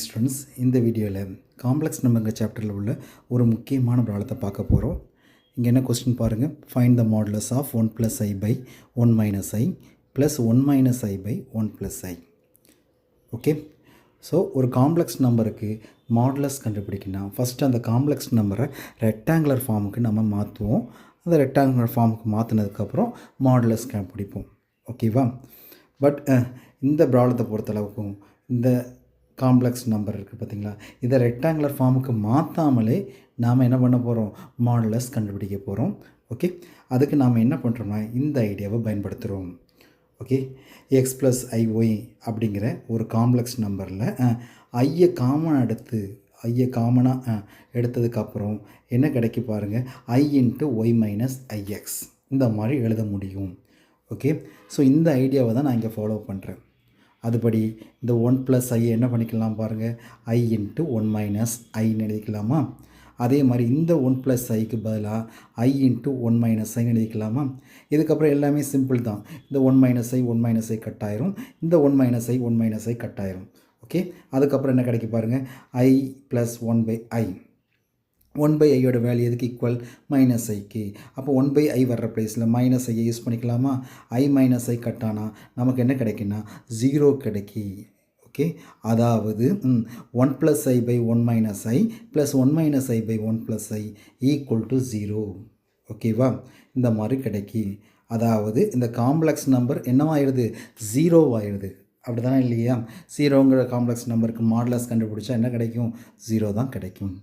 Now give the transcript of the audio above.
Students, இந்த வீடியோவில் complex நம்பருங்க சாப்டரில் உள்ள ஒரு முக்கியமான ப்ராப்ளத்தை பார்க்க போகிறோம். இங்கே என்ன கொஸ்டின் பாருங்கள். Find the modulus of 1 + i by 1 - i plus 1 - i by 1 + i. Okay, so ஒரு காம்ப்ளெக்ஸ் நம்பருக்கு மாடுலஸ் கண்டுபிடிக்கணும். ஃபஸ்ட்டு அந்த காம்ப்ளெக்ஸ் நம்பரை ரெக்டாங்குலர் ஃபார்முக்கு நம்ம மாற்றுவோம். அந்த ரெக்டாங்குலர் ஃபார்முக்கு மாற்றினதுக்கப்புறம் மாடுலஸ் கண்டுபிடிப்போம். ஓகேவா? பட் இந்த ப்ராப்ளத்தை பொறுத்தளவுக்கும் இந்த காம்ப்ளெக்ஸ் நம்பர் இருக்குது பார்த்திங்களா, இதை ரெக்டாங்குலர் ஃபார்முக்கு மாற்றாமலே நாம் என்ன பண்ண போகிறோம், மாடுலஸ் கண்டுபிடிக்க போகிறோம். ஓகே, அதுக்கு நாம் என்ன பண்ணுறோம்னா இந்த ஐடியாவை பயன்படுத்துகிறோம். ஓகே, எக்ஸ் ப்ளஸ் ஐஒய் அப்படிங்கிற ஒரு காம்ப்ளெக்ஸ் நம்பரில் ஐயை காமனாக எடுத்ததுக்கப்புறம் என்ன கிடைக்கு பாருங்கள், i × y - ix இந்த மாதிரி எழுத முடியும். ஓகே, ஸோ இந்த ஐடியாவை தான் நான் இங்கே ஃபாலோ பண்ணுறேன். அதுபடி இந்த 1 + i என்ன பண்ணிக்கலாம் பாருங்கள், i × 1 - i எழுதிக்கலாமா? அதே மாதிரி இந்த 1 + iக்கு பதிலாக i × 1 - i எழுதிக்கலாமா? இதுக்கப்புறம் எல்லாமே சிம்பிள் தான். இந்த 1 - i 1 - i கட் ஆயிரும், இந்த 1 - i 1 - i கட் ஆயிரும். ஓகே, அதுக்கப்புறம் என்ன கிடைக்கும் பாருங்கள், i + 1/i. 1/iயோட வேல்யூ எதுக்கு ஈக்குவல், -iக்கு. அப்போ 1/i வர்ற ப்ளேஸில் -i யூஸ் பண்ணிக்கலாமா? i - i கட் ஆனால் நமக்கு என்ன கிடைக்குன்னா 0 கிடைக்கி. ஓகே, அதாவது 1 + i by 1 - i plus 1 - i by 1 + i = 0. ஓகேவா? இந்த மாதிரி கிடைக்கி. அதாவது இந்த காம்ப்ளெக்ஸ் நம்பர் என்னவாயிருது, 0 ஆயிடுது. அப்படி தானே இல்லையா? 0ங்கிற காம்ப்ளெக்ஸ் நம்பருக்கு மாடுலஸ் கண்டுபிடிச்சா என்ன கிடைக்கும், 0 தான் கிடைக்கும்.